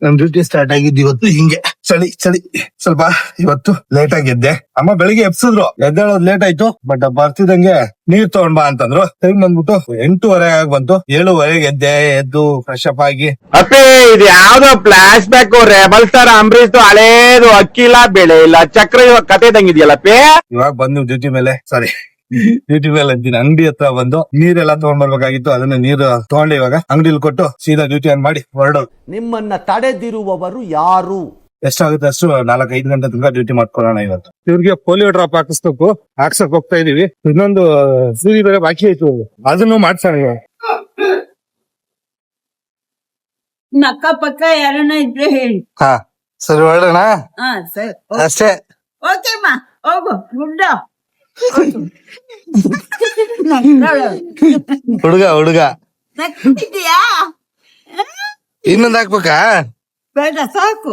ನಮ್ duty start ಆಗಿದ್ದು ಇವತ್ತು ಹಿಂಗೆ ಚಳಿ ಚಳಿ. ಸ್ವಲ್ಪ ಇವತ್ತು ಲೇಟ್ ಆಗಿ ಎದ್ದೆ. ಅಮ್ಮ ಬೆಳಿಗ್ಗೆ ಎಬ್ಸಿದ್ರು, ಎದ್ದೇಳೋದ್ ಲೇಟ್ ಆಯ್ತು. ಬಟ್ ಬರ್ತಿದಂಗೆ ನೀರ್ ತಗೊಂಡ್ ಬಾ ಅಂತಂದ್ರು. ಟೈಮ್ ಬಂದ್ಬಿಟ್ಟು 8:30 ಆಗಿ ಬಂತು. 7:30 ಎದ್ದೆ. ಎದ್ದು ಫ್ರೆಶ್ ಅಪ್ ಆಗಿ, ಅಪ್ಪೇ ಇದು ಯಾವ್ದೋ flash back rebel star Ambareesh ಹಳೇದು ಅಕ್ಕಿಲ್ಲ ಬೆಳೆ ಇಲ್ಲ ಚಕ್ರ ಇವಾಗ ಕತೆ ತಂಗಿದ್ಯಲ್ಲಪ್ಪೇ. ಇವಾಗ ಬಂದು ಡ್ಯೂಟಿ ಮೇಲೆ ಡ್ಯೂಟಿ ಮೇಲೆ ಅಂತೀನಿ, ಅಂಗಡಿ ಹತ್ರ ಬಂದು ನೀರೆಲ್ಲ ತಗೊಂಡ್ ಬರ್ಬೇಕಾಗಿತ್ತು. ಅದನ್ನ ನೀರು ತಗೊಂಡು ಇವಾಗ ಅಂಗಡಿಲಿ ಕೊಟ್ಟು ಸೀದಾ ಡ್ಯೂಟಿ ಆನ್ ಮಾಡಿ ಹೊರಡೋದು. ನಿಮ್ಮನ್ನ ತಡೆದಿರುವವರು ಯಾರು? ಎಷ್ಟಾಗುತ್ತೆ ಅಷ್ಟು 4-5 ಗಂಟೆ ತನಕ ಡ್ಯೂಟಿ ಮಾಡ್ಕೊಳ್ಳೋಣ. ಇವತ್ತು ಇವ್ರಿಗೆ ಪೋಲಿಯೋ ಡ್ರಾಪ್ ಹಾಕ್ಸಕ್ ಹೋಗ್ತಾ ಇದೀವಿ. ಇನ್ನೊಂದು ಸೂಜಿ ಬೇರೆ ಬಾಕಿ ಆಯ್ತು, ಅದನ್ನು ಮಾಡ್ಸೋಣ ಇವಾಗ. ಅಕ್ಕ ಪಕ್ಕ ಯಾರನ್ನ ಇದ್ರೆ ಹೇಳಿ. ಹಾ ಸರಿ, ಹೊರಡೋಣ ಸರಿ ಅಷ್ಟೇ. ಓಕೆಮ್ಮ, ಹೋಗು ಗುಡ್ಡ. ಹುಡುಗ ನಗ್ತಿದ್ಯಾ? ಇನ್ನೊಂದ್ ಹಾಕ್ಬೇಕಾ? ಬೇಡ ಸಾಕು.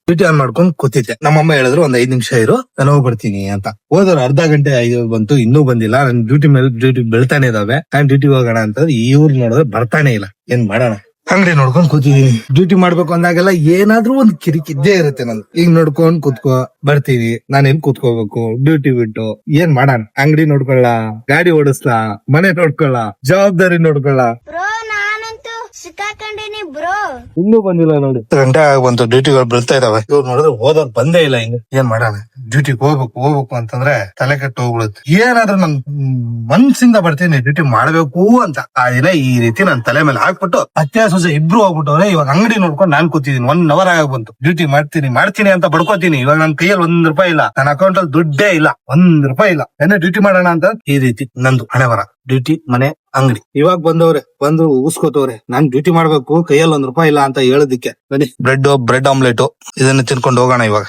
ಡ್ಯೂಟಿ ಆನ್ ಮಾಡ್ಕೊಂಡ್ ಕೂತಿದ್ದೆ. ನಮ್ಮಮ್ಮ ಹೇಳಿದ್ರು ಒಂದ್ 5 ನಿಮಿಷ ಇರು, ನಾನು ಹೋಗ್ಬಿಡ್ತೀನಿ ಅಂತ. ಹೋದವ್ರು ಅರ್ಧ ಗಂಟೆ ಬಂತು, ಇನ್ನೂ ಬಂದಿಲ್ಲ. ನನ್ ಡ್ಯೂಟಿ ಬೆಳ್ತಾನೆ ಇದಾವೆ. ನಾನ್ ಡ್ಯೂಟಿ ಹೋಗೋಣ ಅಂತಂದ್ರೆ ಇವ್ರು ನೋಡಿದ್ರೆ ಬರ್ತಾನೆ ಇಲ್ಲ. ಏನ್ ಮಾಡೋಣ? ಅಂಗಡಿ ನೋಡ್ಕೊಂಡ್ ಕೂತಿದೀನಿ. ಡ್ಯೂಟಿ ಮಾಡ್ಬೇಕು ಅಂದಾಗೆಲ್ಲ ಏನಾದ್ರೂ ಒಂದ್ ಕಿರಿಕ್ ಇದ್ದೇ ಇರುತ್ತೆ ನಂದು. ಈಗ ನೋಡ್ಕೊಂಡ್ ಕೂತ್ಕೋ ಬರ್ತೀವಿ, ನಾನು ಎಲ್ಲಿ ಕೂತ್ಕೋಬೇಕು ಡ್ಯೂಟಿ ಬಿಟ್ಟು? ಏನ್ ಮಾಡೋಣ? ಅಂಗಡಿ ನೋಡ್ಕೊಳ್ಳ, ಗಾಡಿ ಓಡಿಸ್ಲಾ, ಮನೆ ನೋಡ್ಕೊಳ್ಳ, ಜವಾಬ್ದಾರಿ ನೋಡ್ಕೊಳ್ಳ. ಸಿಕ್ಕಾಕೊಂಡಿನಿ ಬ್ರೋ. ಇನ್ನೂ ಬಂದಿಲ್ಲ ನೋಡಿ. ಗಂಟೆ ಬಂತು, ಡ್ಯೂಟಿಗಳು ಬೀಳ್ತಾ ಇದಾವೆ. ಇವ್ರು ನೋಡಿದ್ರೆ ಹೋದವ್ರು ಬಂದೇ ಇಲ್ಲ. ಹಿಂಗ ಏನ್ ಮಾಡೋಣ? ಡ್ಯೂಟಿಗೆ ಹೋಗ್ಬೇಕು ಅಂತಂದ್ರೆ ತಲೆ ಕೆಟ್ಟು ಹೋಗ್ಬಿಡುತ್ತೆ. ಏನಾದ್ರೂ ನನ್ ಮನ್ಸಿಂದ ಬರ್ತೀನಿ ಡ್ಯೂಟಿ ಮಾಡ್ಬೇಕು ಅಂತ. ಆ ದಿನ ಈ ರೀತಿ ನನ್ ತಲೆ ಮೇಲೆ ಹಾಕ್ಬಿಟ್ಟು ಅತ್ಯ ಸೊಸೆ ಇಬ್ರು ಹೋಗ್ಬಿಟ್ಟವ್ರೆ. ಇವಾಗ ಅಂಗಡಿ ನೋಡ್ಕೊಂಡು ನಾನ್ ಕೂತಿದೀನಿ. 1 ಅವರ್ ಆಗ ಬಂತು. ಡ್ಯೂಟಿ ಮಾಡ್ತೀನಿ ಅಂತ ಬಡ್ಕೋತೀನಿ. ಇವಾಗ ನನ್ ಕೈಯಲ್ಲಿ ₹1 ಇಲ್ಲ, ನನ್ನ ಅಕೌಂಟ್ ಅಲ್ಲಿ ದುಡ್ಡೇ ಇಲ್ಲ, ₹1 ಇಲ್ಲ. ಏನೇ ಡ್ಯೂಟಿ ಮಾಡೋಣ ಅಂತ ಈ ರೀತಿ ನಂದು ಹಣೆ ಬರ. ಡ್ಯೂಟಿ, ಮನೆ, ಅಂಗಡಿ. ಇವಾಗ ಬಂದು ಉಸ್ಕೋತವ್ರೆ. ನಾನ್ ಡ್ಯೂಟಿ ಮಾಡ್ಬೇಕು, ಕೈಯಲ್ಲಿ ₹1 ಇಲ್ಲ ಅಂತ ಹೇಳೋದಿಕ್ಕೆ. ಬನ್ನಿ, ಬ್ರೆಡ್ ಆಮ್ಲೆಟ್ ಇದನ್ನ ತಿನ್ಕೊಂಡು ಹೋಗೋಣ ಇವಾಗ.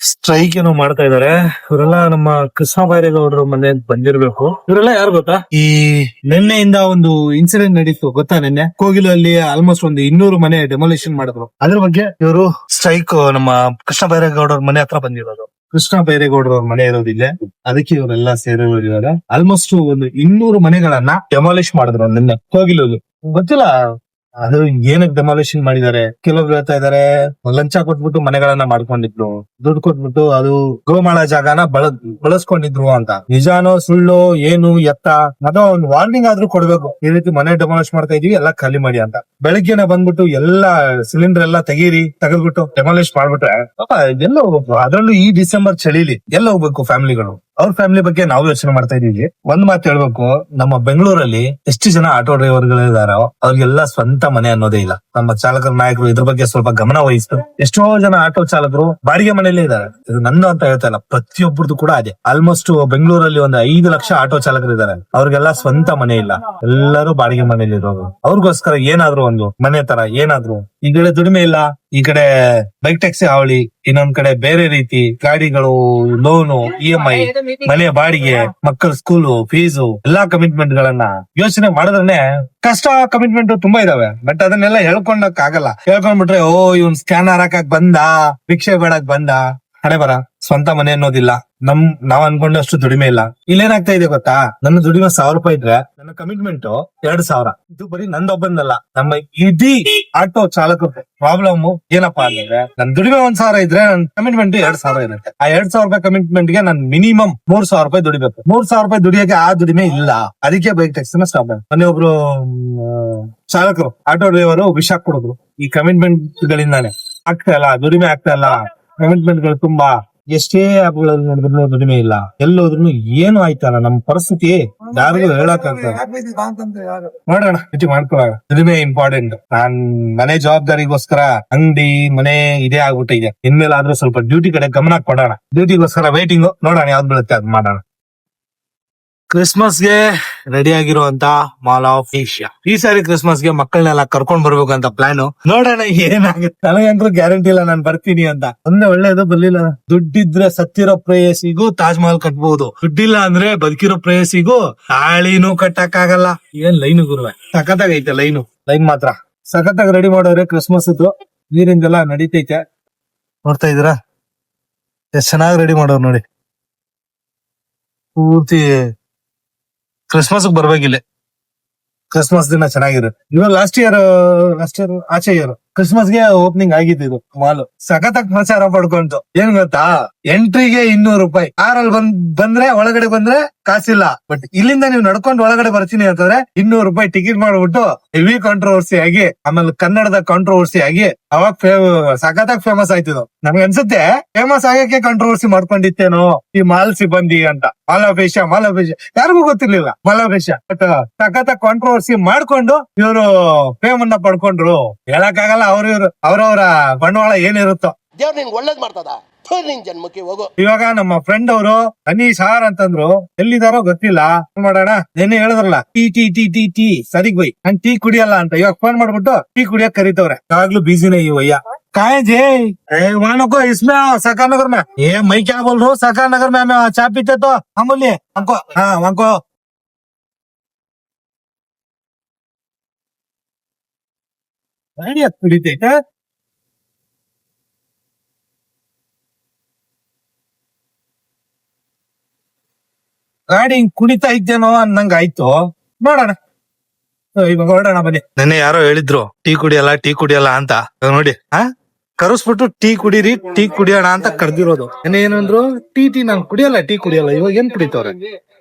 ಸ್ಟ್ರೈಕ್ ಏನೋ ಮಾಡ್ತಾ ಇದಾರೆ ಇವರೆಲ್ಲ. ನಮ್ಮ ಕೃಷ್ಣ ಬೈರೇಗೌಡರ ಮನೆ ಬಂದಿರ್ಬೇಕು. ಇವರೆಲ್ಲ ಯಾರು ಗೊತ್ತಾ? ಈ ನಿನ್ನೆಯಿಂದ ಒಂದು ಇನ್ಸಿಡೆಂಟ್ ನಡೀತು ಗೊತ್ತಾ? ನಿನ್ನೆ ಕೋಗಿಲಲ್ಲಿ ಆಲ್ಮೋಸ್ಟ್ ಒಂದು 200 ಮನೆ ಡೆಮೊಲಿಷನ್ ಮಾಡಿದ್ರು. ಅದ್ರ ಬಗ್ಗೆ ಇವರು ಸ್ಟ್ರೈಕ್ ನಮ್ಮ ಕೃಷ್ಣ ಬೈರೇಗೌಡರ ಮನೆ ಹತ್ರ ಬಂದಿರೋದು. ಕೃಷ್ಣ ಬೈರೇಗೌಡರವ್ರ ಮನೆ ಇರೋದಿಲ್ಲ, ಅದಕ್ಕೆ ಇವರೆಲ್ಲ ಸೇರಿದ್ದಾರೆ. ಆಲ್ಮೋಸ್ಟ್ ಒಂದು 200 ಮನೆಗಳನ್ನ ಡೆಮಾಲಿಷ್ ಮಾಡಿದ್ರು ನಿನ್ನೆ ಕೋಗಿಲಲ್ಲಿ. ಗೊತ್ತಿಲ್ಲ ಅದು ಏನಕ್ಕೆ ಡೆಮಾಲಿಷನ್ ಮಾಡಿದ್ದಾರೆ. ಕೆಲವೊಬ್ರು ಹೇಳ್ತಾ ಇದಾರೆ ಲಂಚ ಕೊಟ್ಬಿಟ್ಟು ಮನೆಗಳನ್ನ ಮಾಡ್ಕೊಂಡಿದ್ರು, ದುಡ್ಡು ಕೊಟ್ಬಿಟ್ಟು ಅದು ಗೋಮಾಳ ಜಾಗನ ಬಳಸ್ಕೊಂಡಿದ್ರು ಅಂತ. ನಿಜಾನೋ ಸುಳ್ಳು ಏನು ಎತ್ತ ಅದೋ ಒಂದು ವಾರ್ನಿಂಗ್ ಆದ್ರೂ ಕೊಡ್ಬೇಕು. ಈ ರೀತಿ ಮನೆ ಡೆಮಾಲಿಷ್ ಮಾಡ್ತಾ ಇದೀವಿ, ಎಲ್ಲ ಖಾಲಿ ಮಾಡಿ ಅಂತ. ಬೆಳಗ್ಗೆನೆ ಬಂದ್ಬಿಟ್ಟು ಎಲ್ಲಾ ಸಿಲಿಂಡರ್ ಎಲ್ಲ ತೆಗೆದ್ಬಿಟ್ಟು ಡೆಮಾಲಿಷ್ ಮಾಡ್ಬಿಟ್ರೆ ಎಲ್ಲ ಹೋಗ್ಬೇಕು. ಅದ್ರಲ್ಲೂ ಈ ಡಿಸೆಂಬರ್ ಚಳಿಲಿ ಎಲ್ಲ ಹೋಗ್ಬೇಕು ಫ್ಯಾಮಿಲಿಗಳು. ಅವ್ರ ಫ್ಯಾಮಿಲಿ ಬಗ್ಗೆ ನಾವು ಯೋಚನೆ ಮಾಡ್ತಾ ಇದೀವಿ. ಒಂದ್ ಮಾತು ಹೇಳ್ಬೇಕು, ನಮ್ಮ ಬೆಂಗಳೂರಲ್ಲಿ ಎಷ್ಟು ಜನ ಆಟೋ ಡ್ರೈವರ್ಗಳಿದಾರೋ ಅವ್ರಿಗೆಲ್ಲ ಸ್ವಂತ ಮನೆ ಅನ್ನೋದೇ ಇಲ್ಲ. ನಮ್ಮ ಚಾಲಕರ ನಾಯಕರು ಇದ್ರ ಬಗ್ಗೆ ಸ್ವಲ್ಪ ಗಮನ ವಹಿಸ್ತಾರೆ. ಎಷ್ಟೋ ಜನ ಆಟೋ ಚಾಲಕರು ಬಾಡಿಗೆ ಮನೆಯಲ್ಲೇ ಇದಾರೆ. ಇದು ನಂದು ಅಂತ ಹೇಳ್ತಾ ಇಲ್ಲ, ಪ್ರತಿಯೊಬ್ಬರದು ಕೂಡ ಅದೇ. ಆಲ್ಮೋಸ್ಟ್ ಬೆಂಗಳೂರಲ್ಲಿ ಒಂದು 5 ಲಕ್ಷ ಆಟೋ ಚಾಲಕರು ಇದಾರೆ. ಅವ್ರಿಗೆಲ್ಲ ಸ್ವಂತ ಮನೆ ಇಲ್ಲ, ಎಲ್ಲರೂ ಬಾಡಿಗೆ ಮನೆಯಲ್ಲಿ ಇರೋರು. ಅವ್ರಿಗೋಸ್ಕರ ಏನಾದ್ರು ಒಂದು ಮನೆ ತರ ಏನಾದ್ರು. ಈ ಕಡೆ ದುಡಿಮೆ ಇಲ್ಲ, ಈ ಕಡೆ ಬೈಕ್ ಟ್ಯಾಕ್ಸಿ ಹಾವಳಿ, ಇನ್ನೊಂದ್ ಕಡೆ ಬೇರೆ ರೀತಿ ಗಾಡಿಗಳು, ಲೋನು, EMI, ಮನೆ ಬಾಡಿಗೆ, ಮಕ್ಕಳ ಸ್ಕೂಲು ಫೀಸು, ಎಲ್ಲಾ ಕಮಿಟ್ಮೆಂಟ್ ಗಳನ್ನ ಯೋಚನೆ ಮಾಡಿದ್ರೆ ಕಷ್ಟ. ಕಮಿಟ್ಮೆಂಟ್ ತುಂಬಾ ಇದಾವೆ, ಬಟ್ ಅದನ್ನೆಲ್ಲ ಹೇಳ್ಕೊಂಡಕ್ ಆಗಲ್ಲ. ಹೇಳ್ಕೊಂಡ್ಬಿಟ್ರೆ ಇವ್ನ್ ಸ್ಕ್ಯಾನರ್ ಹಾಕಕ್ ಬಂದ, ಭಿಕ್ಷೆ ಬೇಡಕ್ ಬಂದ, ಹಣೆ ಬರ. ಸ್ವಂತ ಮನೆ ಅನ್ನೋದಿಲ್ಲ. ನಾವ್ ಅನ್ಕೊಂಡಷ್ಟು ದುಡಿಮೆ ಇಲ್ಲ. ಇಲ್ಲೇನಾಗ್ತಾ ಇದೆ ಗೊತ್ತಾ? ನನ್ನ ದುಡಿಮೆ ₹1000 ಇದ್ರೆ ನನ್ನ ಕಮಿಟ್ಮೆಂಟ್ 2000. ಇದು ಬರೀ ನಂದೊಬ್ಬಂದಲ್ಲ, ನಮ್ಮ ಇಡೀ ಆಟೋ ಚಾಲಕರು ಪ್ರಾಬ್ಲಮ್ ಏನಪ್ಪಾ ಅಂದ್ರೆ, ನನ್ ದುಡಿಮೆ 1000 ಇದ್ರೆ ನನ್ ಕಮಿಟ್ಮೆಂಟ್ 2000 ಇರುತ್ತೆ. ಆ ₹2000 ಕಮಿಟ್ಮೆಂಟ್ ಗೆ ನಾನು ಮಿನಿಮಮ್ ₹3000 ದುಡಿಬೇಕು. ₹3000 ದುಡಿಯೋಕೆ ಆ ದುಡಿಮೆ ಇಲ್ಲ. ಅದಕ್ಕೆ ಬೈಕ್ ಟ್ಯಾಕ್ಸಿನ ಸ್ಟಾಪ್ ಮಾಡಿ. ಮೊನ್ನೆ ಒಬ್ರು ಚಾಲಕರು ಆಟೋ ಡ್ರೈವರು ವಿಷ ಕೊಡಿದ್ರು. ಈ ಕಮಿಟ್ಮೆಂಟ್ ಗಳಿಂದಾನೆ ಆಗ್ತಾ ಇಲ್ಲ, ದುಡಿಮೆ ಆಗ್ತಾ ಇಲ್ಲ. ಕಮಿಟ್ಮೆಂಟ್ ಗಳು ತುಂಬಾ. ಎಷ್ಟೇ ಆಪ್ಗಳಲ್ಲಿ ನೋಡಿದ್ರು ದುಡಿಮೆ ಇಲ್ಲ. ಎಲ್ಲೋದ್ರು ಏನು ಆಯ್ತಲ್ಲ, ನಮ್ಮ ಪರಿಸ್ಥಿತಿ ಯಾರಿಗೂ ಹೇಳಕ್ ಆಗ್ತದೆ. ನೋಡೋಣ, ಡ್ಯೂಟಿ ಮಾಡ್ಕೊಳ್ಳೋಣ. ದುಡಿಮೆ ಇಂಪಾರ್ಟೆಂಟ್. ನಾನ್ ಮನೆ ಜವಾಬ್ದಾರಿಗೋಸ್ಕರ ಅಂಗಡಿ ಮನೆ ಇದೇ ಆಗ್ಬಿಟ್ಟಿದೆ. ಇನ್ಮೇಲೆ ಆದ್ರೂ ಸ್ವಲ್ಪ ಡ್ಯೂಟಿ ಕಡೆ ಗಮನ ಕೊಡೋಣ. ಡ್ಯೂಟಿಗೋಸ್ಕರ ವೇಟಿಂಗ್. ನೋಡೋಣ ಯಾವ್ದು ಬೀಳುತ್ತೆ ಅದ್ ಮಾಡೋಣ. ಕ್ರಿಸ್ಮಸ್ಗೆ ರೆಡಿ ಆಗಿರುವಂತ ಮಾಲ್ ಆಫ್ ಏಷ್ಯಾ. ಈ ಸಾರಿ ಕ್ರಿಸ್ಮಸ್ಗೆ ಮಕ್ಕಳನ್ನೆಲ್ಲ ಕರ್ಕೊಂಡ್ ಬರ್ಬೇಕಂತ ಪ್ಲಾನ್. ನೋಡೋಣ ಏನಾಗುತ್ತೆ. ನನಗಂತೂ ಗ್ಯಾರಂಟಿ ಇಲ್ಲ ನಾನ್ ಬರ್ತೀನಿ ಅಂತ. ಒಂದೇ ಒಳ್ಳೇದು ಬರ್ಲಿಲ್ಲ. ದುಡ್ಡಿದ್ರೆ ಸತ್ತಿರೋ ಪ್ರೇಯಸಿಗೂ ತಾಜ್ ಮಹಲ್ ಕಟ್ಬಹುದು, ದುಡ್ಡಿಲ್ಲ ಅಂದ್ರೆ ಬದುಕಿರೋ ಪ್ರೇಯಸಿಗೂ ತಾಳಿನೂ ಕಟ್ಟಕ್ ಆಗಲ್ಲ. ಏನ್ ಲೈನ್ ಗುರುವೆ, ಸಖತ್ತಾಗೈತೆ ಲೈನ್ ಮಾತ್ರ ಸಖತ್ತಾಗಿ ರೆಡಿ ಮಾಡೋರೆ. ಕ್ರಿಸ್ಮಸ್ ಇದ್ದು ನೀರಿಂದೆಲ್ಲ ನಡೀತೈತೆ, ನೋಡ್ತಾ ಇದೀರಾ ಎಷ್ಟ್ ಚೆನ್ನಾಗಿ ರೆಡಿ ಮಾಡೋರು ನೋಡಿ. ಪೂರ್ತಿ ಕ್ರಿಸ್ಮಸ್ ಬರ್ಬೇಕಿಲ್ಲ. ಕ್ರಿಸ್ಮಸ್ ದಿನ ಚೆನ್ನಾಗಿರುತ್ತೆ. ಇವಾಗ ಲಾಸ್ಟ್ ಇಯರ್ ಆಚೆ ಇಯರ್ ಕ್ರಿಸ್ಮಸ್ಗೆ ಓಪನಿಂಗ್ ಆಗಿತ್ತು ಇದು ಮಾಲ್. ಸಖತ್ತಾಗಿ ಪ್ರಚಾರ ಪಡ್ಕೊಂತು. ಏನ್ ಗೊತ್ತಾ, ಎಂಟ್ರಿಗೆ 200 ರೂಪಾಯಿ. ಕಾರಲ್ಲಿ ಬಂದ್ರೆ ಒಳಗಡೆ ಬಂದ್ರೆ ಕಾಸಿಲ್ಲ. ಬಟ್ ಇಲ್ಲಿಂದ ನೀವು ನಡ್ಕೊಂಡು ಒಳಗಡೆ ಬರ್ತೀನಿ ಅಂತಂದ್ರೆ 200 ರೂಪಾಯಿ ಟಿಕೆಟ್ ಮಾಡ್ಬಿಟ್ಟು ಹೆವಿ ಕಾಂಟ್ರವರ್ಸಿ ಆಗಿ, ಆಮೇಲೆ ಕನ್ನಡದ ಕಾಂಟ್ರವರ್ಸಿ ಆಗಿ ಅವಾಗ ಸಖತ್ತಾಗಿ ಫೇಮಸ್ ಆಯ್ತಿದ್ದು. ನಮ್ಗೆ ಅನ್ಸುತ್ತೆ ಫೇಮಸ್ ಆಗಕ್ಕೆ ಕಾಂಟ್ರವರ್ಸಿ ಮಾಡ್ಕೊಂಡಿತ್ತೇನೋ ಈ ಮಾಲ್ ಸಿಬ್ಬಂದಿ ಅಂತ. ಮಾಲಾವೇಶ ಯಾರಿಗೂ ಗೊತ್ತಿರ್ಲಿಲ್ಲ ಮಾಲಾವೇಶ. ಬಟ್ ಸಖತ್ತಾಗಿ ಕಾಂಟ್ರವರ್ಸಿ ಮಾಡ್ಕೊಂಡು ಇವರು ಫೇಮನ್ನ ಪಡ್ಕೊಂಡ್ರು. ಹೇಳಕ್ಕಾಗಲ್ಲ ಅವ್ರವ್ರ ಬಂಡವಾಳ ಏನಿರುತ್ತೋ. ದೇವ್ರು ನಿಂಗೆ ಒಳ್ಳೇದ್ ಮಾಡ್ತದ, ನಿನ್ ಜನ್ಮಕ್ಕೆ ಹೋಗು. ಇವಾಗ ನಮ್ಮ ಫ್ರೆಂಡ್ ಅವರು ಹನಿ ಸಾರ್ ಅಂತಂದ್ರು, ಎಲ್ಲಿದಾರೋ ಗೊತ್ತಿಲ್ಲ. ಮಾಡೋಣ, ನೆನ್ನೆ ಹೇಳಿದ್ರಲ್ಲ tea tea tea tea tea ಸರಿಗ್ ಬೈ, ನಾನ್ ಟೀ ಕುಡಿಯಲ್ಲ ಅಂತ. ಇವಾಗ ಫೋನ್ ಮಾಡ್ಬಿಟ್ಟು ಟೀ ಕುಡಿಯಕ್ ಕರೀತವ್ರೆ. ಯಾವಾಗ್ಲೂ ಬಿಸಿನೇ ಈ ವಯ್ಯ. काय जे वहां को इसमें सरकार नगर में ये मैं क्या बोल रहा हूँ, सरकार नगर में हमें चाय पीते तो हम बोलिए हमको, हाँ हमको ಕುಡಿತೆ ಗಾಡಿ ಕುಡಿತಾ ಇದ್ದೇನೋ ಅನ್ನಂಗ ಆಯ್ತು. ನೋಡೋಣ ಇವಾಗ ಹೊರಡೋಣ ಬನ್ನಿ. ನೆನ್ನೆ ಯಾರೋ ಹೇಳಿದ್ರು ಟೀ ಕುಡಿಯಲ್ಲ ಅಂತ. ನೋಡಿ ಕರೆಸ್ಬಿಟ್ಟು ಟೀ ಕುಡಿಯೋಣ ಅಂತ ಕರ್ದಿರೋದು. ನೆನ್ನೆ ಏನಂದ್ರು ಟೀ ನಾನು ಕುಡಿಯಲ್ಲ. ಇವಾಗ ಏನ್ ಕುಡಿತವ್ರೆ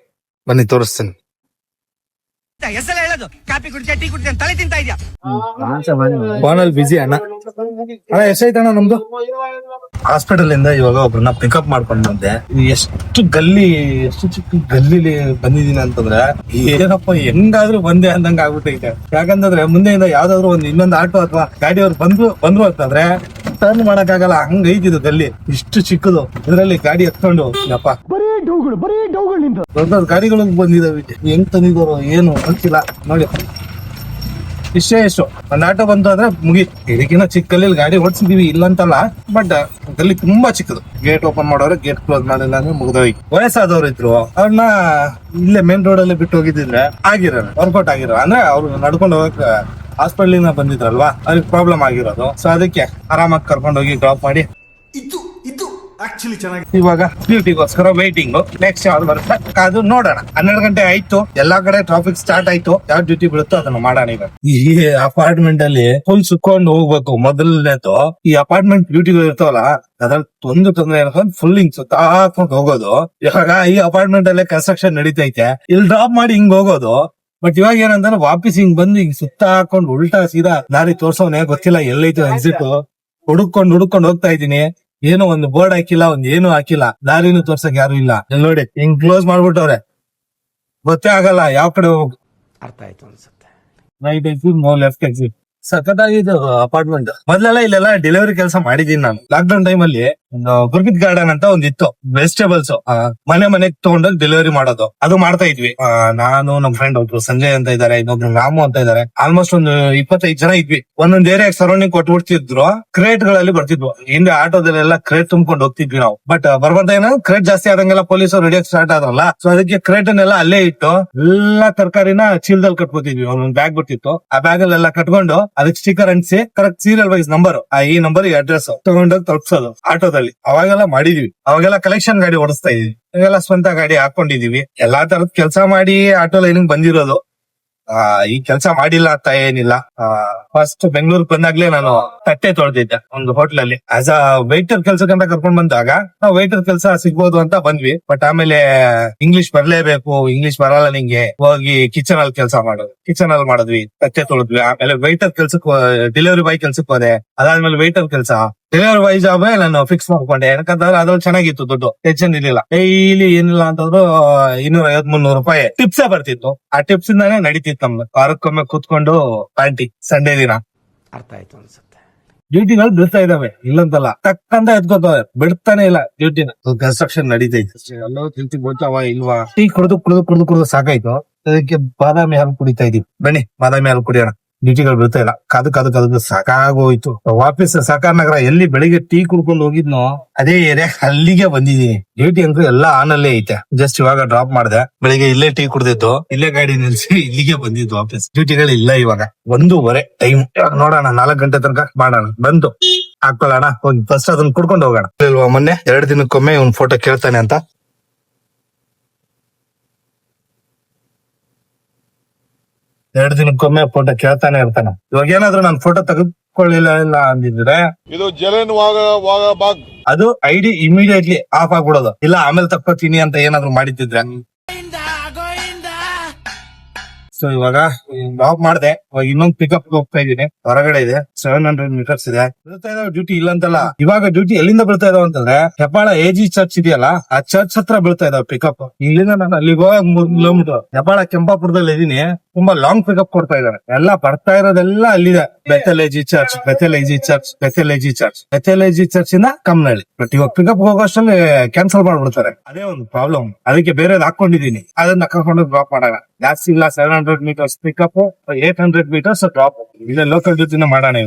ಬನ್ನಿ ತೋರಿಸ್ತೇನೆ. ಫೋನಲ್ಲಿ ಬಿಸಿ ಅಣ್ಣ ಎಷ್ಟಾಯ್ತಣ್ಣ ನಮ್ದು. ಹಾಸ್ಪಿಟಲ್ ಇಂದ ಇವಾಗ ಒಬ್ರನ್ನ ಪಿಕಪ್ ಮಾಡ್ಕೊಂಡು ಬಂದೆ. ಎಷ್ಟು ಚಿಕ್ಕ ಗಲ್ಲಿಲಿ ಬಂದಿದೀನಿ ಅಂತಂದ್ರೆ ಏನಪ್ಪ ಹೆಂಗಾದ್ರೂ ಬಂದೆ ಅಂದಂಗ ಆಗ್ಬಿಟ್ಟೈತೆ. ಯಾಕಂತಂದ್ರೆ ಮುಂದೆಯಿಂದ ಯಾವ್ದಾದ್ರು ಇನ್ನೊಂದು ಆಟೋ ಅಥವಾ ಗಾಡಿಯವ್ರು ಬಂದ್ರು ಅಂತಂದ್ರೆ ಟರ್ನ್ ಮಾಡಕ್ ಆಗಲ್ಲ, ಹಂಗ ಐತಿದು ಗಲ್ಲಿ. ಇಷ್ಟು ಚಿಕ್ಕದು, ಇದ್ರಲ್ಲಿ ಗಾಡಿ ಎತ್ಕೊಂಡು ಯಪ್ಪ ದೊಡ್ಡ ಗಾಡಿಗಳು ಬಂದಿದಾವೆ. ಹೆಂಗ್ ತಂದಿದಾರೋ ಏನು ಗೊತ್ತಿಲ್ಲ. ನೋಡಿ ಎಷ್ಟು ಒಂದ್ ಆಟೋ ಬಂತು ಅಂದ್ರೆ ಮುಗಿ. ಇದಕ್ಕಿನ್ನ ಚಿಕ್ಕ ಗಲ್ಲಿ ಗಾಡಿ ಓಡಿಸಿದೀವಿ ಇಲ್ಲ ಅಂತಲ್ಲ, ಬಟ್ ಗಲ್ಲಿ ತುಂಬಾ ಚಿಕ್ಕದು. ಗೇಟ್ ಓಪನ್ ಮಾಡೋರು ಗೇಟ್ ಕ್ಲೋಸ್ ಮಾಡಿಲ್ಲ ಅಂದ್ರೆ ಮುಗ್ದೋಗಿ. ವಯಸ್ಸಾದವ್ರು ಇದ್ರು, ಅವ್ರನ್ನ ಇಲ್ಲೇ ಮೇನ್ ರೋಡ್ ಅಲ್ಲಿ ಬಿಟ್ಟು ಹೋಗಿದ್ರೆ ಆಗಿರೋರು, ವರ್ಕೌಟ್ ಆಗಿರೋ ಅಂದ್ರೆ ಅವ್ರು ನಡ್ಕೊಂಡು ಹೋಗಕ್ ಹಾಸ್ಪಿಟಲ್ ಇಂದ ಬಂದಿದ್ರಲ್ವಾ, ಅವ್ರಿಗೆ ಪ್ರಾಬ್ಲಮ್ ಆಗಿರೋದು. ಸೊ ಅದಕ್ಕೆ ಆರಾಮಾಗಿ ಕರ್ಕೊಂಡು ಹೋಗಿ ಡ್ರಾಪ್ ಮಾಡಿ ಇವಾಗ ಡ್ಯೂಟಿಗೋಸ್ಕರ ವೈಟಿಂಗ್. ನೆಕ್ಸ್ಟ್ ಯಾವ್ದು ಬರುತ್ತೆ ಅದು ನೋಡೋಣ. 12 ಗಂಟೆ ಆಯ್ತು, ಎಲ್ಲಾ ಕಡೆ ಟ್ರಾಫಿಕ್ ಸ್ಟಾರ್ಟ್ ಆಯ್ತು. ಯಾವ್ದು ಡ್ಯೂಟಿ ಬೀಳುತ್ತೋ ಅದನ್ನ ಮಾಡೋಣ. ಈಗ ಈ ಅಪಾರ್ಟ್ಮೆಂಟ್ ಅಲ್ಲಿ ಫುಲ್ ಸುಕ್ಕೊಂಡು ಹೋಗ್ಬೇಕು. ಮೊದಲನೇದು ಈ ಅಪಾರ್ಟ್ಮೆಂಟ್ ಡ್ಯೂಟಿಗಳು ಇರ್ತಾವಲ್ಲ, ಅದ್ರಲ್ಲಿ ತೊಂದ್ರೆ ಏನಂದ್ರೆ ಫುಲ್ ಹಿಂಗ್ ಸುತ್ತಾಕೊಂಡು ಹೋಗೋದು. ಇವಾಗ ಈ ಅಪಾರ್ಟ್ಮೆಂಟ್ ಅಲ್ಲೇ ಕನ್ಸ್ಟ್ರಕ್ಷನ್ ನಡೀತೈತೆ, ಇಲ್ಲಿ ಡ್ರಾಪ್ ಮಾಡಿ ಹಿಂಗ್ ಹೋಗೋದು. ಬಟ್ ಇವಾಗ ಏನಂದ್ರೆ ವಾಪಸ್ ಹಿಂಗ್ ಬಂದು ಹಿಂಗ್ ಸುತ್ತ ಹಾಕೊಂಡು ಉಲ್ಟಾ ಸೀದಾ ದಾರಿ ತೋರ್ಸೋನೆ ಗೊತ್ತಿಲ್ಲ ಎಲ್ಲೈತು ಎಕ್ಸಿಟ್ ಹುಡುಕೊಂಡು ಹೋಗ್ತಾ ಇದೀನಿ. ಏನೋ ಒಂದು ಬೋರ್ಡ್ ಹಾಕಿಲ್ಲ, ಏನು ಹಾಕಿಲ್ಲ, ದಾರಿನೂ ತೋರ್ಸಕ್ ಯಾರು ಇಲ್ಲ. ಇಲ್ಲಿ ನೋಡಿ ಹಿಂಗ್ ಕ್ಲೋಸ್ ಮಾಡ್ಬಿಟ್ಟವ್ರೆ, ಗೊತ್ತೇ ಆಗಲ್ಲ ಯಾವ ಕಡೆ ಹೋಗ್. ಅರ್ಥ ಆಯ್ತು ಅನ್ಸುತ್ತೆ. Right exit, left exit. ಸಖತ್ತಾಗಿದ್ದು ಅಪಾರ್ಟ್ಮೆಂಟ್. ಮೊದ್ಲೆಲ್ಲ ಇಲ್ಲೆಲ್ಲ ಡೆಲಿವರಿ ಕೆಲಸ ಮಾಡಿದೀನಿ ನಾನು. ಲಾಕ್ಡೌನ್ ಟೈಮ್ ಅಲ್ಲಿ ಒಂದು ಗುರ್ಗಿದ್ ಗಾರ್ಡನ್ ಅಂತ ಒಂದಿತ್ತು, ವೆಜಿಟೇಬಲ್ಸ್ ಮನೆಗ್ ತಗೊಂಡೋಗಿ ಡೆಲಿವರಿ ಮಾಡೋದು. ಅದು ಮಾಡ್ತಾ ಇದ್ವಿ. ನಾನು ನಮ್ ಫ್ರೆಂಡ್ ಒಬ್ರು ಸಂಜಯ್ ಅಂತ ಇದಾರೆ, ಇನ್ನೊಬ್ರು ರಾಮು ಅಂತ ಇದಾರೆ. ಆಲ್ಮೋಸ್ಟ್ ಒಂದು 25 ಜನ ಇದ್ವಿ. ಒಂದೊಂದ್ ಏರಿಯಾಗ ಸರೌಂಡಿಂಗ್ ಕೊಟ್ಬಿಡ್ತಿದ್ರು. ಕ್ರೇಟ್ ಗಳಲ್ಲಿ ಬರ್ತಿದ್ವು. ಹಿಂದೆ ಆಟೋದಲ್ಲೆಲ್ಲ ಕ್ರೇಟ್ ತುಂಬ್ಕೊಂಡು ಹೋಗ್ತಿದ್ವಿ ನಾವು. ಬಟ್ ಬರ್ಬರ್ದೇನ ಕ್ರೇಟ್ ಜಾಸ್ತಿ ಆದಂಗೆಲ್ಲ ಪೊಲೀಸರು ರೆಡಿಯಾಗಿ ಸ್ಟಾರ್ಟ್ ಆದ್ರಲ್ಲ, ಸೊ ಅದಕ್ಕೆ ಕ್ರೇಟ್ ಅನ್ನೆಲ್ಲ ಅಲ್ಲೇ ಇಟ್ಟು ಎಲ್ಲಾ ತರಕಾರಿನ ಚೀಲದಲ್ಲಿ ಕಟ್ಕೋತಿದ್ವಿ. ಒಂದೊಂದ್ ಬ್ಯಾಗ್ ಬಿಟ್ಟಿತ್ತು, ಆ ಬ್ಯಾಗ್ ಅಲ್ಲೆಲ್ಲ ಕಟ್ಕೊಂಡು ಅದಕ್ಕೆ ಸ್ಟಿಕರ್ ಅಂಟಿಸಿ ಕರೆಕ್ಟ್ ಸೀರಿಯಲ್ ವೈಸ್ ನಂಬರ್, ಈ ನಂಬರ್ ಈ ಅಡ್ರೆಸ್ ತಗೊಂಡೋಗಿ ತಲುಪಿಸೋದು ಆಟೋದಲ್ಲಿ. ಅವಾಗೆಲ್ಲ ಮಾಡಿದೀವಿ. ಅವಾಗೆಲ್ಲ ಕಲೆಕ್ಷನ್ ಗಾಡಿ ಓಡಿಸ್ತಾ ಇದೀವಿ. ಇವಾಗೆಲ್ಲ ಸ್ವಂತ ಗಾಡಿ ಹಾಕೊಂಡಿದೀವಿ. ಎಲ್ಲಾ ತರದ್ ಕೆಲಸ ಮಾಡಿ ಆಟೋ ಲೈನಿಂಗ್ ಬಂದಿರೋದು. ಈ ಕೆಲಸ ಮಾಡಿಲ್ಲ ಅಂತ ಏನಿಲ್ಲ. ಫಸ್ಟ್ ಬೆಂಗಳೂರು ಬಂದಾಗ್ಲೇ ನಾನು ತಟ್ಟೆ ತೊಳೆದಿದ್ದೆ ಒಂದು ಹೋಟ್ಲ್ ಅಲ್ಲಿ. ಆಸ್ ಅ ವೈಟರ್ ಕೆಲ್ಸಕ್ಕಂತ ಕರ್ಕೊಂಡ್ ಬಂದಾಗ ನಾವು ವೈಟರ್ ಕೆಲಸ ಸಿಗ್ಬೋದು ಅಂತ ಬಂದ್ವಿ. ಬಟ್ ಆಮೇಲೆ ಇಂಗ್ಲಿಷ್ ಬರ್ಲೇಬೇಕು, ಇಂಗ್ಲಿಷ್ ಬರಲ್ಲ ನಿಂಗೆ, ಹೋಗಿ ಕಿಚನ್ ಅಲ್ಲಿ ಕೆಲಸ ಮಾಡಿದ್ವಿ, ತಟ್ಟೆ ತೊಳೆದ್ವಿ. ಆಮೇಲೆ ವೈಟರ್ ಕೆಲ್ಸಕ್ಕೆ, ಡೆಲಿವರಿ ಬಾಯ್ ಕೆಲ್ಸಕ್ಕೆ ಹೋದೆ. ಅದಾದ್ಮೇಲೆ ವೈಟರ್ ಕೆಲಸ, ಡೆಲಿವರಿ ಬಾಯ್ ಜಾಬ್ ನಾನು ಫಿಕ್ಸ್ ಮಾಡ್ಕೊಂಡೆ. ಯಾಕಂತಂದ್ರೆ ಅದ್ರಲ್ಲಿ ಚೆನ್ನಾಗಿತ್ತು, ದುಡ್ಡು ಟೆನ್ಷನ್ ಇರ್ಲಿಲ್ಲ. ಡೈಲಿ ಏನಿಲ್ಲ ಅಂತಂದ್ರು 250-300 ರೂಪಾಯಿ ಟಿಪ್ಸೇ ಬರ್ತಿತ್ತು. ಆ ಟಿಪ್ಸ್ ಇಂದಾನೇ ನಡೀತಿತ್ತು ನಮ್ದು. ವಾರಕ್ಕೊಮ್ಮೆ ಕೂತ್ಕೊಂಡು ಪಾರ್ಟಿ ಸಂಡೇ ದಿನ. ಅರ್ಥ ಆಯ್ತು ಅನ್ಸುತ್ತೆ. ಡ್ಯೂಟಿಗಳು ಬಿಡ್ತಾ ಇದಾವೆ, ಇಲ್ಲಂತಲ್ಲ, ಟಕ್ಕಂತ ಎತ್ಕೋತಾವೆ, ಬಿಡ್ತಾನೆ ಇಲ್ಲ ಡ್ಯೂಟಿನ. ಕನ್ಸ್ಟ್ರಕ್ಷನ್ ನಡೀತೈತೆ. ಎಲ್ಲೋ ತಿಂತಿ ಗೊತ್ತಾವ ಇಲ್ವಾ. ಟೀ ಕುಡಿದು ಸಾಕಾಯ್ತು. ಅದಕ್ಕೆ ಬಾದಾಮಿ ಹಾಲು ಕುಡಿತಾ ಇದೀವಿ. ಬನ್ನಿ ಬಾದಾಮಿ ಹಾಲು ಕುಡಿಯೋಣ. ಡ್ಯೂಟಿಗಳು ಬಿಡ್ತಾ ಇಲ್ಲ, ಕಾದು ಸಾಕಾಗೋಯ್ತು. ವಾಪಸ್ ಸಾಕಾರ ನಗರ ಎಲ್ಲಿ ಬೆಳಿಗ್ಗೆ ಟೀ ಕುಡ್ಕೊಂಡು ಹೋಗಿದ್ನೋ ಅದೇ ಏರಿಯಾ ಅಲ್ಲಿಗೆ ಬಂದಿದೀನಿ. ಡ್ಯೂಟಿ ಅಂತೂ ಎಲ್ಲ ಆನ್ ಅಲ್ಲೇ ಐತೆ. ಜಸ್ಟ್ ಇವಾಗ ಡ್ರಾಪ್ ಮಾಡಿದೆ. ಬೆಳಿಗ್ಗೆ ಇಲ್ಲೇ ಟೀ ಕುಡ್ದಿತ್ತು, ಇಲ್ಲೇ ಗಾಡಿ ನಿಲ್ಸಿ ಇಲ್ಲಿಗೆ ಬಂದಿದ್ದು ವಾಪಸ್. ಡ್ಯೂಟಿಗಳು ಇಲ್ಲ ಇವಾಗ 1:30 ಟೈಮ್. ನೋಡೋಣ 4 ಗಂಟೆ ತನಕ ಮಾಡೋಣ. ಬಂದು ಹಾಕೊಳ್ಳೋಣ, ಹೋಗಿ ಫಸ್ಟ್ ಅದನ್ನ ಕುಡ್ಕೊಂಡು ಹೋಗೋಣ. ಮೊನ್ನೆ 2 ದಿನಕ್ಕೊಮ್ಮೆ ಇವ್ನ್ ಫೋಟೋ ಕೇಳ್ತಾನೆ ಅಂತ 2 ದಿನಕ್ಕೊಮ್ಮೆ ಫೋಟೋ ಕೇಳ್ತಾನೆ ಇರ್ತಾನ. ಇವಾಗ ಏನಾದ್ರು ನಾನು ಫೋಟೋ ತೆಗೆದುಕೊಳ್ಳಿಲ್ಲ ಇಲ್ಲ ಅಂದಿದ್ರೆ ಇದು ಜಲನ್ ಬಾಗ್ ಅದು ಐಡಿ ಇಮಿಡಿಯೇಟ್ಲಿ ಆಫ್ ಆಗ್ಬಿಡೋದು. ಇಲ್ಲ ಆಮೇಲೆ ತಕ್ಕೋತೀನಿ ಅಂತ ಏನಾದ್ರು ಮಾಡಿದ್ದಿದ್ರೆ. ಸೊ ಇವಾಗ ಡ್ರಾಪ್ ಮಾಡಿದೆ. ಇವಾಗ ಇನ್ನೊಂದು ಪಿಕಪ್ ಹೋಗ್ತಾ ಇದೀನಿ. ಹೊರಗಡೆ ಇದೆ, 700 ಮೀಟರ್ಸ್ ಇದೆ. ಬೀಳ್ತಾ ಇದಾವೆ ಡ್ಯೂಟಿ ಇಲ್ಲ ಅಂತಲ್ಲ. ಇವಾಗ ಡ್ಯೂಟಿ ಎಲ್ಲಿಂದ ಬೀಳ್ತಾ ಇದಾವ ಅಂತಂದ್ರೆ ಹೆಬ್ಬಾಳ AG ಚರ್ಚ್ ಇದೆಯಲ್ಲ, ಆ ಚರ್ಚ್ ಹತ್ರ ಬೀಳ್ತಾ ಇದಾವೆ ಪಿಕಪ್. ಇಲ್ಲಿಂದ ನಾನು ಅಲ್ಲಿಗೆ ಹೋಗಕ್ 3 ಕಿಲೋಮೀಟರ್. ಹೆಬ್ಬಾಳ ಕೆಂಪಾಪುರದಲ್ಲಿ ಇದೀನಿ. ತುಂಬಾ ಲಾಂಗ್ ಪಿಕಪ್ ಕೊಡ್ತಾ ಇದಾರೆ. ಎಲ್ಲ ಬರ್ತಾ ಇರೋದೆಲ್ಲ ಅಲ್ಲಿದೆ. Bethel AG church, Bethel AG church, Bethel AG church, Bethel AG church ಇಂದ ಕಮ್ಮನಹಳ್ಳಿ. ಬಟ್ ಇವಾಗ ಪಿಕಪ್ ಹೋಗೋಷ್ಟಲ್ಲಿ ಕ್ಯಾನ್ಸಲ್ ಮಾಡ್ಬಿಡ್ತಾರೆ. ಅದೇ ಒಂದು ಪ್ರಾಬ್ಲಮ್. ಅದಕ್ಕೆ ಬೇರೆದ್ ಹಾಕೊಂಡಿದೀನಿ, ಅದನ್ನ ಕರ್ಕೊಂಡು ಡ್ರಾಪ್ ಮಾಡೋಣ. ಜಾಸ್ತಿ ಇಲ್ಲ, 700 ಮೀಟರ್ಸ್ ಪಿಕಪ್, 800 ಮೀಟರ್ಸ್ ಡ್ರಾಪ್. ಇಲ್ಲೇ ಲೋಕಲ್ ಜೊತೆ ಮಾಡೋಣ.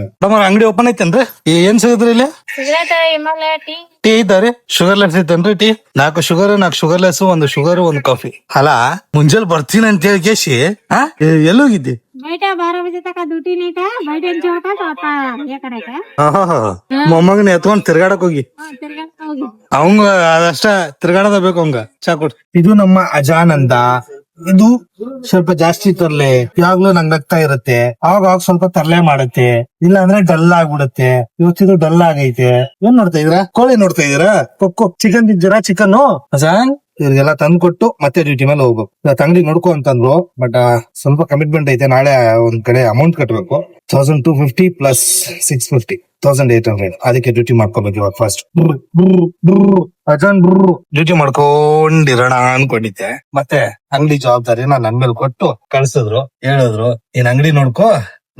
ಅಂಗಡಿ ಓಪನ್ ಐತೇನ್ರಿ? ಏನ್ ಸಿಗತ್ರಿ ಇಲ್ಲಿ? ಟೀ ಇದ್ದಾರೆ. ಶುಗರ್ಲೆಸ್ ಐತೇನ್ರಿ tea? 4 sugar 4 sugarless, 1 sugar 1 coffee. ಅಲ್ಲ ಮುಂಜಾನೆ ಬರ್ತೀನಿ ಅಂತ ಹೇಳಿ ಕೇಸಿ ಎಲ್ಲೋಗಿದ್ದಿ? बेटा 12 बजे तक ड्यूटी नहीं था, भाई डेंच होता तो आता ये करेगा। ಮೊಮ್ಮಗನ ಎತ್ಕೊಂಡ್ ತಿರ್ಗಾಡಕ್ ಹೋಗಿ ಅವಂಗ ಅದಷ್ಟ ತಿರ್ಗಾಡದ ಬೇಕು ಅವಂಗ. ಚಾ ಕೊಡ್. ಇದು ನಮ್ಮ ಅಜಾನಂದ. ಇದು ಸ್ವಲ್ಪ ಜಾಸ್ತಿ ತರ್ಲೆ, ಯಾವಾಗ್ಲೂ ನಂಗ್ ನಗ್ತಾ ಇರುತ್ತೆ. ಅವಾಗ ಸ್ವಲ್ಪ ತರ್ಲೆ ಮಾಡುತ್ತೆ, ಇಲ್ಲ ಅಂದ್ರೆ ಡಲ್ ಆಗ್ಬಿಡುತ್ತೆ. ಇವತ್ತಿದು ಡಲ್ ಆಗೈತೆ. ಏನ್ ನೋಡ್ತಾ ಇದೀರಾ? ಕೋಳಿ ನೋಡ್ತಾ ಇದೀರಾ? ಕೊಕ್ಕೋ ಚಿಕನ್ ತಿಂತೀರಾ? ಚಿಕನ್ ಅಜಾನ್ ಇವ್ರಿಗೆಲ್ಲ ತಂದು ಕೊಟ್ಟು ಮತ್ತೆ ಡ್ಯೂಟಿ ಮೇಲೆ ಹೋಗ್ಬೇಕು. ಅಂಗಡಿ ನೋಡ್ಕೊ ಅಂತಂದ್ರು. ಬಟ್ ಸ್ವಲ್ಪ ಕಮಿಟ್ಮೆಂಟ್ ಐತೆ. ನಾಳೆ ಒಂದ್ ಕಡೆ ಅಮೌಂಟ್ ಕಟ್ಬೇಕು. 1250 ಪ್ಲಸ್ 650, 1800. ಅದಕ್ಕೆ ಡ್ಯೂಟಿ ಮಾಡ್ಕೋಬೇಕು ಇವಾಗ ಫಸ್ಟ್. ಅಜಾನ್ ಡ್ಯೂಟಿ ಮಾಡ್ಕೊಂಡಿರೋಣ ಅನ್ಕೊಂಡಿದ್ದೆ. ಮತ್ತೆ ಅಂಗಡಿ ಜವಾಬ್ದಾರಿನ ನನ್ ಮೇಲೆ ಕೊಟ್ಟು ಕಳ್ಸಿದ್ರು. ಹೇಳಿದ್ರು, ಏನ್ ಅಂಗಡಿ ನೋಡ್ಕೋ,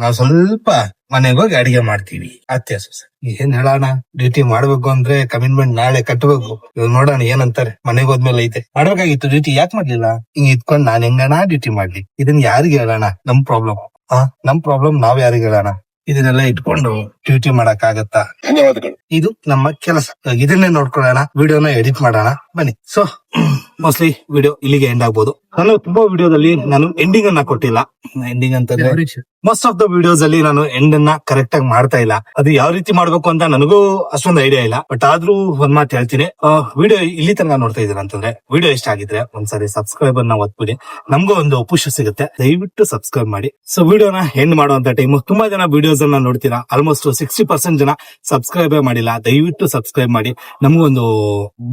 ನಾವ್ ಸ್ವಲ್ಪ ಮನೆಗೆ ಹೋಗಿ ಅಡಿಗೆ ಮಾಡ್ತೀವಿ. ಅತ್ಯ ಸೊಸೆ ಏನ್ ಹೇಳೋಣ, ಡ್ಯೂಟಿ ಮಾಡ್ಬೇಕು ಅಂದ್ರೆ ಕಮಿಟ್ಮೆಂಟ್ ನಾಳೆ ಕಟ್ಟಬೇಕು. ಇವಾಗ ನೋಡೋಣ ಏನಂತಾರೆ. ಮನೆಗೆ ಹೋದ್ಮೇಲೆ ಐತೆ ಮಾಡ್ಬೇಕಾಗಿತ್ತು ಡ್ಯೂಟಿ, ಯಾಕೆ ಮಾಡ್ಲಿಲ್ಲ? ಹಿಂಗ್ ಇದ್ಕೊಂಡ್ ನಾನ್ ಹೆಂಗಣ ಡ್ಯೂಟಿ ಮಾಡ್ಲಿ? ಇದನ್ ಯಾರಿಗ ಹೇಳೋಣ? ನಮ್ ಪ್ರಾಬ್ಲಮ್ ನಾವ್ ಯಾರಿಗ ಹೇಳೋಣ? ಇದನ್ನೆಲ್ಲ ಇಟ್ಕೊಂಡು ಡ್ಯೂಟಿ ಮಾಡಕ್ ಆಗತ್ತಾ? ಧನ್ಯವಾದಗಳು. ಇದು ನಮ್ಮ ಕೆಲಸ. ಇದನ್ನೇ ನೋಡ್ಕೊಳ್ಳೋಣ, ವಿಡಿಯೋನ ಎಡಿಟ್ ಮಾಡೋಣ ಬನ್ನಿ. ಸೊ ಮೋಸ್ಟ್ಲಿ ವಿಡಿಯೋ ಇಲ್ಲಿಗೆ ಎಂಡ್ ಆಗ್ಬೋದು. ನಾನು ತುಂಬಾ ವಿಡಿಯೋದಲ್ಲಿ ನಾನು ಎಂಡಿಂಗ್ ಅನ್ನ ಕೊಟ್ಟಿಲ್ಲ. ಎಂಡಿಂಗ್ ಅಂತಂದ್ರೆ ಮೋಸ್ಟ್ ಆಫ್ ದ ವಿಡಿಯೋಸ್ ಅಲ್ಲಿ ನಾನು ಎಂಡ್ ಅನ್ನ ಕರೆಕ್ಟ್ ಆಗಿ ಮಾಡ್ತಾ ಇಲ್ಲ. ಅದು ಯಾವ ರೀತಿ ಮಾಡ್ಬೇಕು ಅಂತ ನನಗೂ ಅಷ್ಟೊಂದು ಐಡಿಯಾ ಇಲ್ಲ. ಬಟ್ ಆದ್ರೂ ಒಂದ್ ಮಾತು ಹೇಳ್ತೀನಿ, ವಿಡಿಯೋ ಇಲ್ಲಿ ತನಕ ನೋಡ್ತಾ ಇದೀರ ಅಂತಂದ್ರೆ ವಿಡಿಯೋ ಇಷ್ಟ ಆಗಿದ್ರೆ ಒಂದ್ಸರಿ ಸಬ್ಸ್ಕ್ರೈಬ್ ಅನ್ನ ಒತ್ಬಿಡಿ. ನಮಗೂ ಒಂದು ಪುಷ್ ಸಿಗುತ್ತೆ. ದಯವಿಟ್ಟು ಸಬ್ಸ್ಕ್ರೈಬ್ ಮಾಡಿ. ಸೊ ವಿಡಿಯೋನ ಎಂಡ್ ಮಾಡುವಂತ ಟೈಮ್. ತುಂಬಾ ಜನ ವಿಡಿಯೋಸ್ ಅನ್ನ ನೋಡ್ತೀರಾ, ಆಲ್ಮೋಸ್ಟ್ 60% ಜನ ಸಬ್ಸ್ಕ್ರೈಬ್ ಮಾಡಿಲ್ಲ. ದಯವಿಟ್ಟು ಸಬ್ಸ್ಕ್ರೈಬ್ ಮಾಡಿ, ನಮಗೊಂದು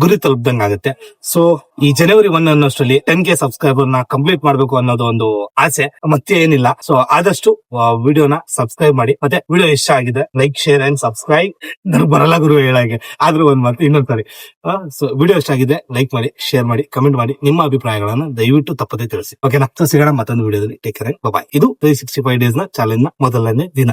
ಗುರಿ ತಲುಪ್ದಂಗ್ ಆಗುತ್ತೆ. ಸೊ ಈ ಜನವರಿ 1 ಅನ್ನೋಷ್ಟರಲ್ಲಿ 10K ಸಬ್ಸ್ಕ್ರೈಬರ್ ನ ಕಂಪ್ಲೀಟ್ ಮಾಡ್ಬೇಕು ಅನ್ನೋದು ಒಂದು ಆಸೆ, ಮತ್ತೆ ಏನಿಲ್ಲ. ಸೊ ಆದಷ್ಟು ವಿಡಿಯೋನ ಸಬ್ಸ್ಕ್ರೈಬ್ ಮಾಡಿ. ಮತ್ತೆ ವಿಡಿಯೋ ಇಷ್ಟ ಆಗಿದೆ ಲೈಕ್, ಶೇರ್ ಅಂಡ್ ಸಬ್ಸ್ಕ್ರೈಬ್. ನನಗೆ ಬರಲ್ಲ ಗುರು ಹೇಳಾಗೆ, ಆದ್ರೂ ಒಂದ್ ಮಾತು ಇನ್ನೊಂದ್ಸರಿ. ಸೊ ವಿಡಿಯೋ ಇಷ್ಟ ಆಗಿದೆ ಲೈಕ್ ಮಾಡಿ, ಶೇರ್ ಮಾಡಿ, ಕಮೆಂಟ್ ಮಾಡಿ. ನಿಮ್ಮ ಅಭಿಪ್ರಾಯಗಳನ್ನ ದಯವಿಟ್ಟು ತಪ್ಪದೇ ತಿಳಿಸಿ. ಓಕೆನಾ? ಸೊ ಸಿಗೋಣ ಮತ್ತೊಂದು ವಿಡಿಯೋದಲ್ಲಿ. ಟೇಕ್ ಕೇರ್, ಬಾಯ್. ಇದು 365 ಡೇಸ್ ನ ಚಾಲೆಂಜ್ ನ ಮೊದಲನೇ ದಿನ.